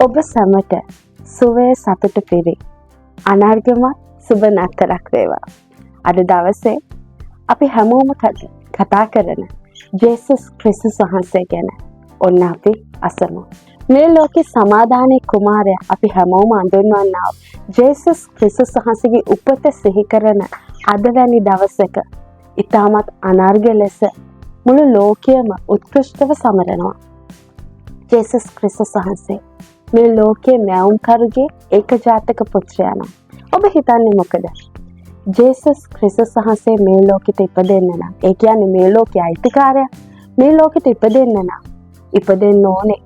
ඔබ සැමට සුවය සතුට පිරි අනර්ගමත් සුබ නතරක් වේවා. අද දවසේ අපි හැමෝම කතා කරන ජේසුස් ක්‍රිස්තුස් වහන්සේ ගැන ඔන්න අපි අසමු. මේ ලෝකේ සමාදානයේ කුමාරයා අපි හැමෝම අඳුන්වන්නා ජේසුස් ක්‍රිස්තුස් වහන්සේගේ උපත සිහි කරන අද වැනි දවසක ඉතාමත් අනර්ග ලෙස මුළු ලෝකයම උත්කෘෂ්ටව සමරනවා. ජේසුස් ක්‍රිස්තුස් වහන්සේ මේ ලෝකයේ මැවුම්කරුගේ ඒකජාතක පුත්‍රයා නම් ඔබ හිතන්නේ මොකද? ජේසුස් ක්‍රිස්තුස් වහන්සේ මේ ලෝකෙට ඉපදෙන්න නම්, ඒ කියන්නේ මේ ලෝකයේ අයිතිකාරයා මේ ලෝකෙට ඉපදෙන්න නම් ඉපදෙන්න ඕනේ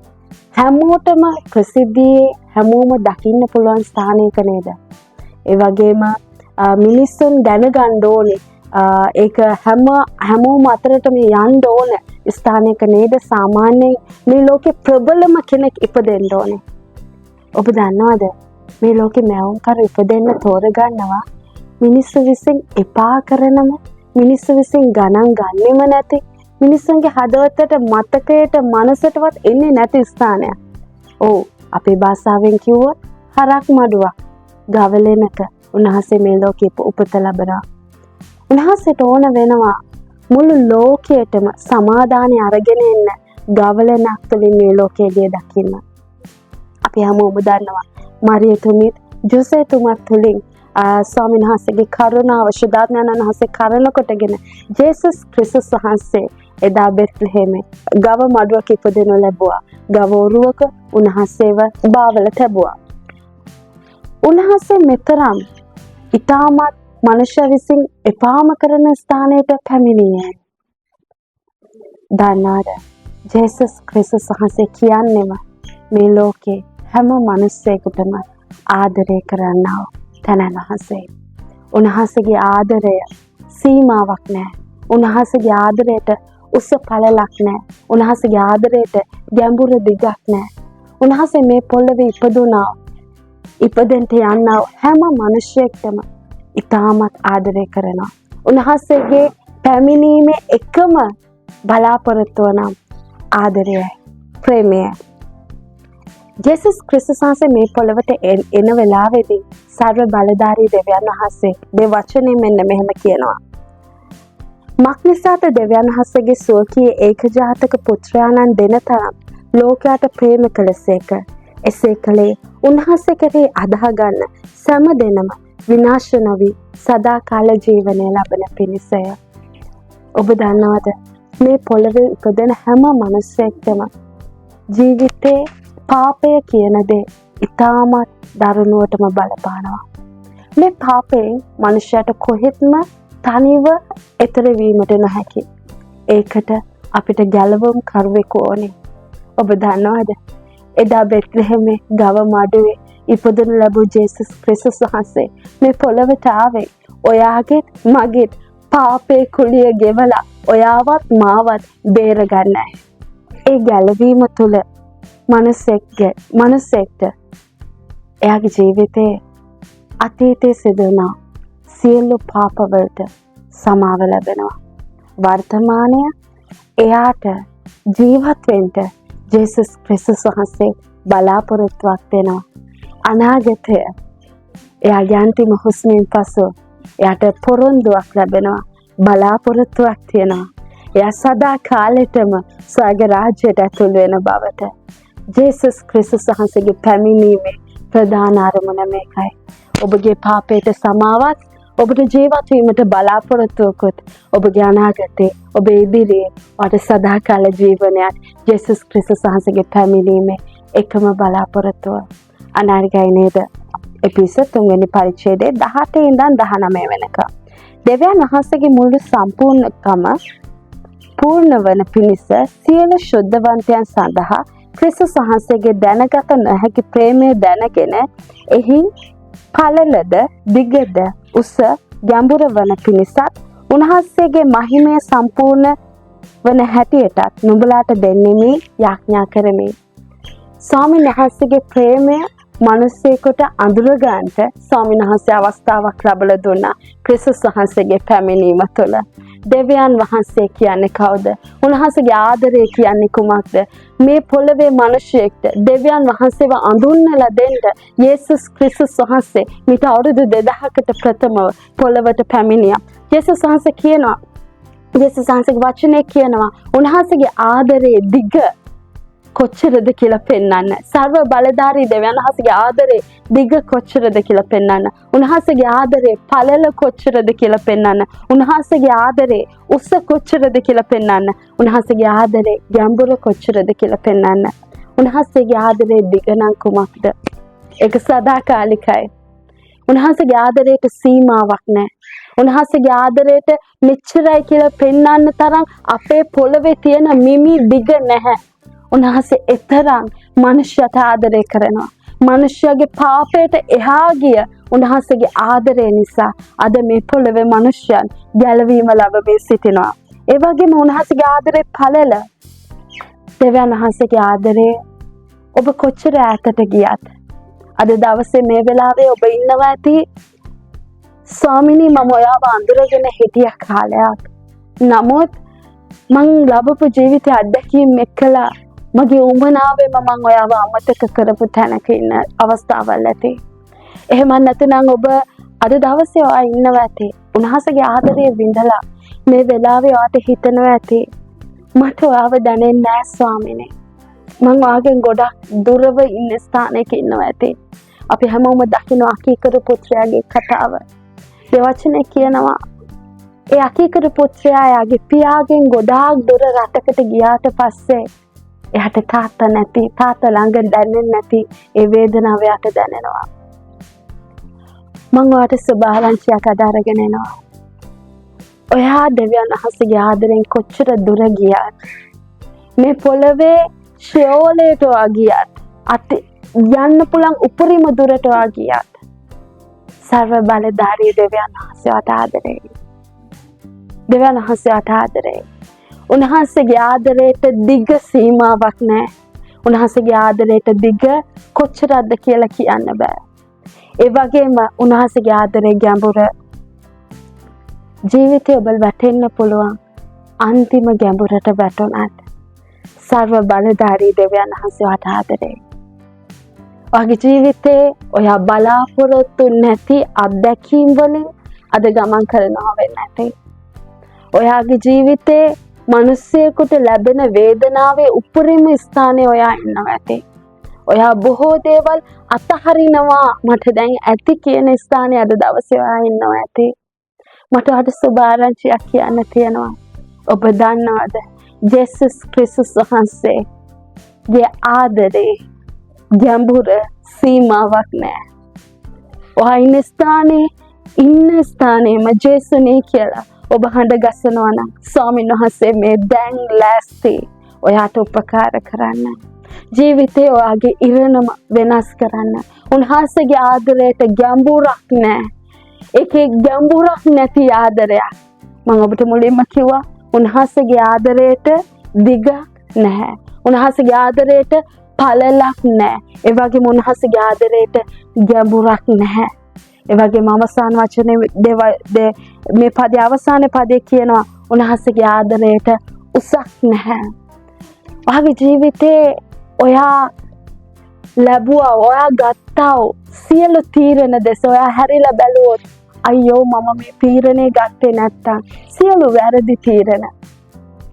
හැමෝටම ප්‍රසිද්ධියේ හැමෝම දකින්න පුළුවන් ස්ථානයක නේද? ඒ වගේම මිනිස්සුන් දැනගන්න ඕනේ ඒක හැමෝම අතරටම යන්න ඕන ස්ථානයක නේද? සාමාන්‍යයෙන් මේ ලෝකේ ප්‍රබලම කෙනෙක් ඉපදෙන්න ඕනේ. ඔබ දන්නවද මේ ලෝකේ මැවුම්කරු ඉපදෙන්න තෝරගන්නවා මිනිස්සු විසින් එපා කරනම, මිනිස්සු විසින් ගණන් ගන්නෙම නැති, මිනිස්සුන්ගේ හදවතට මතකයට මනසටවත් එන්නේ නැති ස්ථානයක්. ඔව්, අපේ භාෂාවෙන් කිව්වොත් හරක් මඩුවක් ගවලෙනක උන්වහන්සේ මේ ලෝකෙ උපත ලැබනවා. උන්වහන්සේට ඕන වෙනවා මුළු ලෝකයටම සමාදානය අරගෙන එන්න ගවලනක් තුළින් මේ ලෝකයේ දකින්න. අපි හැමෝම දන්නවා මරියතුමිත් ජොසේතුමත් තුළින් ස්වාමීන් වහන්සේගේ කරුණාව ශුද්ධාත්මයන් වහන්සේ කරන කොටගෙන ජේසුස් ක්‍රිස්තුස් වහන්සේ එදා බෙත්ලෙහෙමේ ගව මඩුවක ඉපදෙනු ලැබුවා. ගව ඔරුවක උන්වහන්සේව බාවල තැබුවා. උන්වහන්සේ මෙතරම් ඉතාමත් මනුෂ්‍ය විසින් එපාම කරන ස්ථානයට පැමිණියේ. දන්නාද ජේසුස් ක්‍රිස්තුස් වහන්සේ කියන්නේම මේ ලෝකේ හැම මිනිස්සෙකුටම ආදරය කරන්නා තැනැන් වහන්සේ. උන්වහන්සේගේ ආදරය සීමාවක් නැහැ. උන්වහන්සේගේ ආදරයට උස පළලක් නැහැ. උන්වහන්සේගේ ආදරයට ගැඹුර දිගක් නැහැ. උන්වහන්සේ මේ පොළවේ ඉපදුනා ඉපදෙන්ට යන්නා හැම මිනිසෙක්ටම ඉතාමත් ආදරය කරනවා. උන්වහන්සේගේ පැමිණීමේ එකම බලාපොරොත්තුව නම් ආදරයයි, ප්‍රේමයයි. ජේසුස් ක්‍රිස්තුස් වහන්සේ මේ පොළවට එන වෙලාවේදී සර්ව බලධාරී දෙවියන් වහන්සේ මේ වචනේ මෙන්න මෙහෙම කියනවා. මක්නිසාද දෙවියන් වහන්සේගේ ස්වකීය ඒකජාතක පුත්‍රයාණන් දෙන තරම් ලෝකයට ප්‍රේම කළසේක. එසේ කළේ උන්වහන්සේ කෙරෙහි අදහ ගන්න සෑම දෙනම විනාශ නොවි සදාකාල ජීවනය ලබන පිණිසය. ඔබ දන්නවද මේ පොළවේ ඉපදෙන හැම මිනිසෙක්ටම ජීවිතේ පාපය කියන දේ ඉතාමත් දරුණුවටම බලපානවා. මේ පාපයෙන් මනුෂ්‍යයට කොහෙත්ම තනිව එතර වීමට නොහැකි. ඒකට අපිට ගැලවුම් කරුවෙකු ඕනේ. ඔබ දන්නවද එදා බෙත්ලෙහෙමේ ගව මඩුවේ ඉපදෙනු ලැබූ ජේසුස් ක්‍රිස්තුස් වහන්සේ මේ පොළවට ආවේ ඔයාගෙත් මගෙත් පාපේ කුලිය ගෙවලා ඔයාවත් මාවත් බේරගන්නයි. ඒ ගැලවීම තුළ මනුස්සෙක්ට එයාගේ ජීවිතේ අතීතයේ සිදුවන සියලු පාපවලට සමාව ලැබෙනවා. වර්තමානය එයාට ජීවත් වෙන්න ජේසුස් ක්‍රිස්තුස් වහන්සේ බලාපොරොත්තුවක් දෙනවා. අනාගතය එයාගේ අන්තිම හුස්මෙන් පසු එයාට පොරොන්දුවක් ලැබෙනවා, බලාපොරොත්තුවක් තියෙනවා. එයා සදා කාලෙටම ස්වර්ග රාජ්‍යයට ඇතුල් වෙන බවට. ජේසුස් ක්‍රිස්තුස් වහන්සේගේ පැමිණීමේ ප්‍රධාන අරමුණ මේකයි. ඔබගේ පාපයට සමාවත්, ඔබට ජීවත් වීමට බලාපොරොත්තුවකුත්, ඔබගේ අනාගතේ, ඔබේ ඉදිරියේ ඔබට සදාකාල ජීවනයක් ජේසුස් ක්‍රිස්තුස් වහන්සේගේ පැමිණීමේ එකම බලාපොරොත්තුව. අනාර්ගයි නේද? එපිසෝඩ් 3 වෙනි පරිච්ඡේදයේ 18 ඉඳන් 19 වෙනකම්. දෙවියන් වහන්සේගේ මුළු සම්පූර්ණකම පූර්ණ වන පිණිස සියලු ශුද්ධවන්තයන් සඳහා ක්‍රිස්තුස් වහන්සේගේ දැනගත නොහැකි ප්‍රේමය දැනගෙන එහි පළලද දිගද උස ගැඹුර වන පිණිසත් උන්වහන්සේගේ මහිමය සම්පූර්ණ වන හැටියටත් නුඹලාට දෙන්නෙමි යාඥා කරමි. ස්වාමීන් වහන්සේගේ ප්‍රේමය මිනිස්සෙකුට අඳුර ගන්නට ස්වාමීන් වහන්සේ අවස්ථාවක් ලැබලා දුන්නා. ක්‍රිස්තුස් වහන්සේගේ පැමිණීම තුළ දෙවියන් වහන්සේ කියන්නේ කවුද? උන්වහන්සේගේ ආදරය කියන්නේ කුමක්ද? මේ පොළවේ මිනිසෙක්ට දෙවියන් වහන්සේව අඳුන්වලා දෙන්න යේසුස් ක්‍රිස්තුස් වහන්සේ මිට අවුරුදු 2000කට ප්‍රථමව පොළවට පැමිණියා. යේසුස් වහන්සේ කියනවා, යේසුස් වහන්සේගේ වචනේ කියනවා උන්වහන්සේගේ ආදරයේ දිග කොච්චරද කියලා පෙන්වන්න. සර්ව බලධාරී දෙවියන් වහන්සේගේ ආදරේ දිග කොච්චරද කියලා පෙන්වන්න. උන්වහන්සේගේ ආදරේ පළල කොච්චරද කියලා පෙන්වන්න. උන්වහන්සේගේ ආදරේ උස කොච්චරද කියලා පෙන්වන්න. උන්වහන්සේගේ ආදරේ ගැඹුර කොච්චරද කියලා පෙන්වන්න. උන්වහන්සේගේ ආදරේ දිග නම් කුමක්ද? ඒක සදාකාලිකයි. උන්වහන්සේගේ ආදරයට සීමාවක් නැහැ. උන්වහන්සේගේ ආදරයට මෙච්චරයි කියලා පෙන්වන්න තරම් අපේ පොළවේ තියෙන මිමි දිග නැහැ. උන්වහන්සේ එතරම් මනුෂ්‍යයට ආදරය කරනවා. මනුෂ්‍යගේ පාපයට එහා ගිය උන්වහන්සේගේ ආදරය නිසා අද මේ පොළවේ මනුෂ්‍යයන් ගැලවීම ලැබෙමින් සිටිනවා. ඒ වගේම උන්වහන්සේගේ ආදරේ පළල. දෙවියන් වහන්සේගේ ආදරේ ඔබ කොච්චර ඈතට ගියත් අද දවසේ මේ වෙලාවේ ඔබ ඉන්නවා ඇති ස්වාමිනී මම ඔයාව අඳුරගෙන හිටිය කාලයක්. නමුත් මං ලැබපු ජීවිතය අත්දැකීම් එක්කලා මගේ උමනාවෙම මම ඔයාව අමතක කරපු තැනක ඉන්න අවස්ථාවල් ඇති. එහෙම නැත්නම් ඔබ අද දවසේ ඔයා ඉන්නවා ඇති. උන්වහන්සේගේ ආදරය විඳලා මේ වෙලාවේ ඔයාට හිතනවා ඇති මට ඔයාව දැනෙන්නේ නැහැ ස්වාමිනේ. මං ඔයාගෙන් ගොඩක් දුරව ඉන්න ස්ථානයක ඉන්නවා ඇති. අපි හැමෝම දකින්න අකීකරු පුත්‍රයාගේ කතාව. ඒ වචනේ කියනවා ඒ අකීකරු පුත්‍රයා යාගේ පියාගෙන් ගොඩාක් දුර රටකට ගියාට පස්සේ එයාට තාත්තා නැති, තාත්තා ළඟ දැනෙන්නේ නැති ඒ වේදනාව එයාට දැනෙනවා. මම ඔයාට සුභාරංචියක් අදාරගෙන එනවා. ඔයා දෙවියන් වහන්සේගේ ආදරෙන් කොච්චර දුර ගියත් මේ පොළවේ ෂෝලේට ගියත් අත යන්න පුළුවන් උපරිම දුරට ගියත් සර්ව බලධාරී දෙවියන් වහන්සේට ආදරේ. දෙවියන් වහන්සේට ආදරේ. උන්වහන්සේගේ ආදරයට දිග සීමාවක් නැහැ. උන්වහන්සේගේ ආදරයට දිග කොච්චරද කියලා කියන්න බෑ. ඒ වගේම උන්වහන්සේගේ ආදරේ ගැඹුර. ජීවිතේ ඔබ වැටෙන්න පුළුවන් අන්තිම ගැඹුරට වැටුණත් සර්ව බලධාරී දෙවියන් වහන්සේට ආදරේ. ඔයාගේ ජීවිතේ ඔයා බලාපොරොත්තු නැති අත්දැකීම් වලින් අද ගමන් කරනවා වෙන්නේ නැtei. ඔයාගේ ජීවිතේ මිනිස්සෙකුට ලැබෙන වේදනාවේ උපරිම ස්ථානයේ ඔයා ඉන්නවා ඇති. ඔයා බොහෝ දේවල් අතහරිනවා මට දැන් ඇති කියන ස්ථානයේ අද දවසේ ඔයා ඉන්නවා ඇති. මට අද සුභාරංචියක් කියන්න තියෙනවා. ඔබ දන්නවද? ජේසුස් ක්‍රිස්තුස් වහන්සේගේ ආදරේ ගැඹුර සීමාවක් නැහැ. ඔයා ඉන්න ස්ථානයේම ජේසුනේ කියලා ඔබ හඬ ගසනවා නම් ස්වාමීන් වහන්සේ මේ දැන් ලෑස්ති ඔයාට උපකාර කරන්න. ජීවිතේ ඔයාගේ ඉරණම වෙනස් කරන්න. උන්වහන්සේගේ ආදරයට ගැඹුරක් නැහැ. ඒකේ ගැඹුරක් නැති ආදරයක්. මම ඔබට මුලින්ම කිව්වා උන්වහන්සේගේ ආදරයට දිගක් නැහැ. උන්වහන්සේගේ ආදරයට පළලක් නැහැ. ඒ වගේම උන්වහන්සේගේ ආදරයට ගැඹුරක් නැහැ. ඒ වගේම අවසාන වචනේ මේ පදේ අවසාන පදේ කියනවා උන්වහන්සේගේ ආදරයට උසක් නැහැ. ඔයාගේ ජීවිතේ ඔයා ලැබුවා, ඔයා ගත්තා සියලු තීරණ දෙස ඔයා හැරිලා බැලුවොත් අයියෝ මම මේ තීරණේ ගත්තේ නැත්තම් සියලු වැරදි තීරණ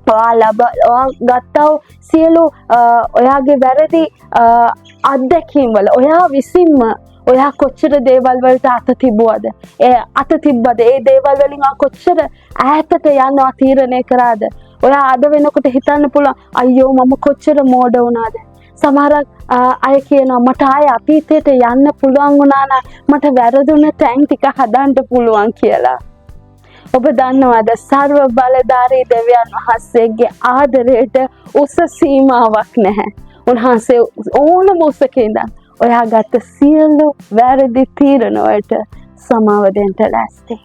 ඔයා ගත්තා සියලු ඔයාගේ වැරදි අත්දැකීම් වල ඔයා විසින්ම ඔයා කොච්චර දේවල් වලට අත තිබුවද? අත තිබ්බද? ඒ දේවල් වලින් කොච්චර ඈතට යනවා තීරණය කරාද? ඔයා අද වෙනකොට හිතන්න පුළුවන් අයියෝ මම කොච්චර මෝඩ වුණාද? සමහරක් අය කියනවා මට ආයේ අතීතයට යන්න පුළුවන් වුණා නම් මට වැරදුන තැන් ටික හදන්න පුළුවන් කියලා. ඔබ දන්නවද සර්ව බලධාරී දෙවියන් වහන්සේගේ ආදරයට උස සීමාවක් නැහැ. උන්වහන්සේ ඕනම උසක ඉඳන් ඔයා ගත්ත සියලු වැරදි තීරණ වලට සමාව දෙන්න ලෑස්ති.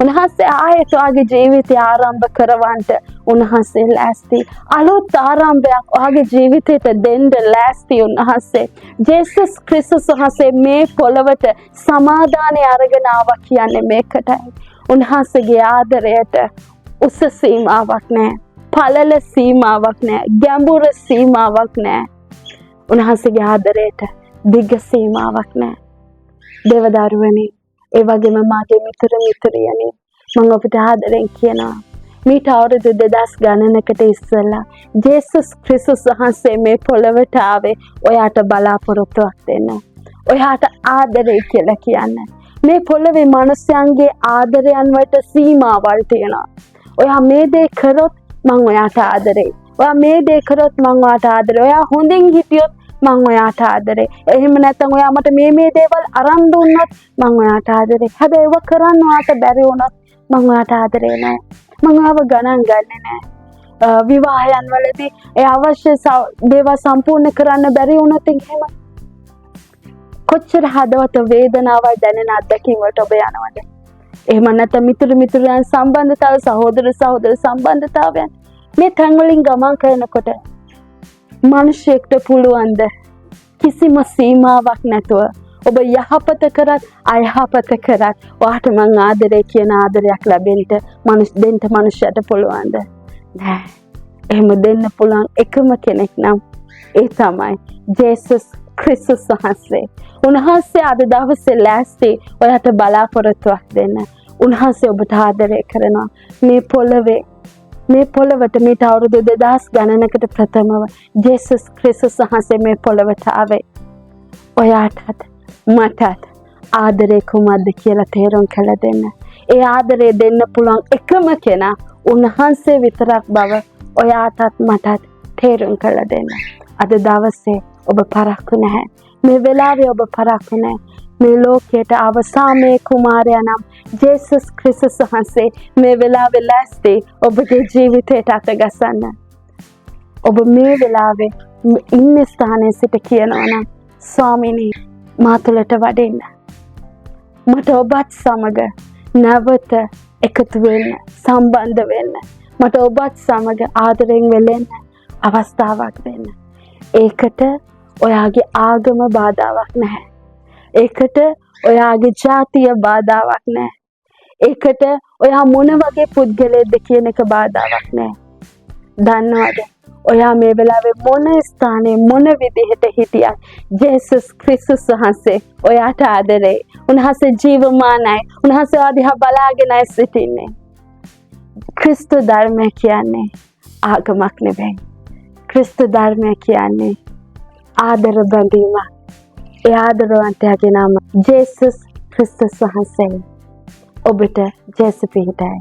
උන්වහන්සේ ආයෙත් ඔයාගේ ජීවිතය ආරම්භ කරවන්නට උන්වහන්සේ ලෑස්ති. අලුත් ආරම්භයක් ඔයාගේ ජීවිතයට දෙන්න ලෑස්ති උන්වහන්සේ. ජේසුස් ක්‍රිස්තුස් වහන්සේ මේ පොළවට සමාදානය අරගෙන ආවා කියන්නේ මේකටයි. උන්වහන්සේගේ ආදරයට උස සීමාවක් නැහැ. පළල සීමාවක් නැහැ. ගැඹුරු සීමාවක් නැහැ. උන්වහන්සේගේ ආදරයට දිග සීමාවක් නැහැ. දේවදරුවනේ, ඒ වගේම මාගේ මිතුරියනි, මම ඔබට ආදරෙන් කියනවා මීට අවුරුදු 2000 ගණනකට ඉස්සෙල්ලා ජේසුස් ක්‍රිස්තුස් වහන්සේ මේ පොළවට ආවේ ඔයාට බලාපොරොත්තුවක් දෙන්න. ඔයාට ආදරේ කියලා කියන්න. මේ පොළවේ මිනිස්යන්ගේ ආදරයන් වලට සීමාවල් තියෙනවා. ඔයා මේ දේ කරොත් මම ඔයාට ආදරේ. ඔයා මේ දේ කරොත් මම ඔයාට ආදරේ. ඔයා හොඳින් හිටියොත් මම ඔයාට ආදරේ. එහෙම නැත්නම් ඔයා මට මේ දේවල් අරන් දුන්නොත් මම ඔයාට ආදරේ. හැබැයි ඒව කරන්න ඔයාට බැරි වුණොත් මම ඔයාට ආදරේ නැහැ. මම ඔයාව ගණන් ගන්නෙ නැහැ. විවාහයන් වලදී ඒ අවශ්‍ය දේවල් සම්පූර්ණ කරන්න බැරි වුණොත් එහෙම කොච්චර හදවත වේදනාවක් දැනෙන අත්දැකීම් වලට ඔබ යනවද? එහෙම නැත්නම් මිතුරන් සම්බන්ධතාව, සහෝදර සම්බන්ධතාවයන් මේ තැන් වලින් ගමන් කරනකොට මිනිසෙක්ට පුළුවන් ද කිසිම සීමාවක් නැතුව ඔබ යහපත කරත් අයහපත කරත් ඔයාට මං ආදරේ කියන ආදරයක් දෙන්න මනුෂ්‍යයට පුළුවන්ද? නෑ. එහෙම දෙන්න පුළුවන් එකම කෙනෙක් නම් ඒ තමයි ජේසුස් ක්‍රිස්තුස් වහන්සේ. උන්වහන්සේ අද දවසේ ලෑස්ති ඔයාට බලාපොරොත්තුවක් දෙන්න. උන්වහන්සේ ඔබට ආදරය කරනවා. මේ පොළවට මේ අවුරුදු 2000 ගණනකට ප්‍රථමව ජේසුස් ක්‍රිස්තුස් වහන්සේ මේ පොළවට ආවේ. ඔයාටත් මටත් ආදරේ කුමක්ද කියලා තේරුම් කළ දෙන්න. ඒ ආදරේ දෙන්න පුළුවන් එකම කෙනා උන්වහන්සේ විතරක් බව ඔයාටත් මටත් තේරුම් කළ දෙන්න. අද දවසේ ඔබ පරක්කු නැහැ. මේ වෙලාවේ ඔබ පරක්කු නැහැ. මේ ලෝකයට අවසාමයේ කුමාරයා නම් ජේසුස් ක්‍රිස්තුස් වහන්සේ මේ වෙලාවේ ලෑස්ති ඔබගේ ජීවිතයට අතගසන්න. ඔබ මේ වෙලාවේ ඉන්න ස්ථානයේ සිට කියනවා නම් ස්වාමිනී මා තුළට වඩින්න. මට ඔබත් සමග නැවත එකතු වෙන්න, සම්බන්ධ වෙන්න. මට ඔබත් සමග ආදරෙන් වෙලෙන්න අවස්ථාවක් දෙන්න. ඒකට ඔයාගේ ආගම බාධාවක් නැහැ. ඒකට ඔයාගේ ජාතිය බාධාවක් නැහැ. ඒකට ඔයා මොන වගේ පුද්ගලයෙක්ද කියන එක බාධාවක් නැහැ. දන්නවද? ඔයා මේ වෙලාවේ මොන ස්ථානයේ මොන විදිහට හිටියත් ජේසුස් ක්‍රිස්තුස් වහන්සේ ඔයාට ආදරේ. උන්වහන්සේ ජීවමානයි. උන්වහන්සේ ආදිහා බලාගෙනයි සිටින්නේ. ක්‍රිස්තු ධර්මය කියන්නේ ආගමක් නෙවෙයි. ක්‍රිස්තු ධර්මය කියන්නේ ආදර බැඳීමක්. ඒ ආදරවන්තයාගේ නම ජේසුස් ක්‍රිස්තුස් වහන්සේ. ඔබට ජේසු පිහිටයි.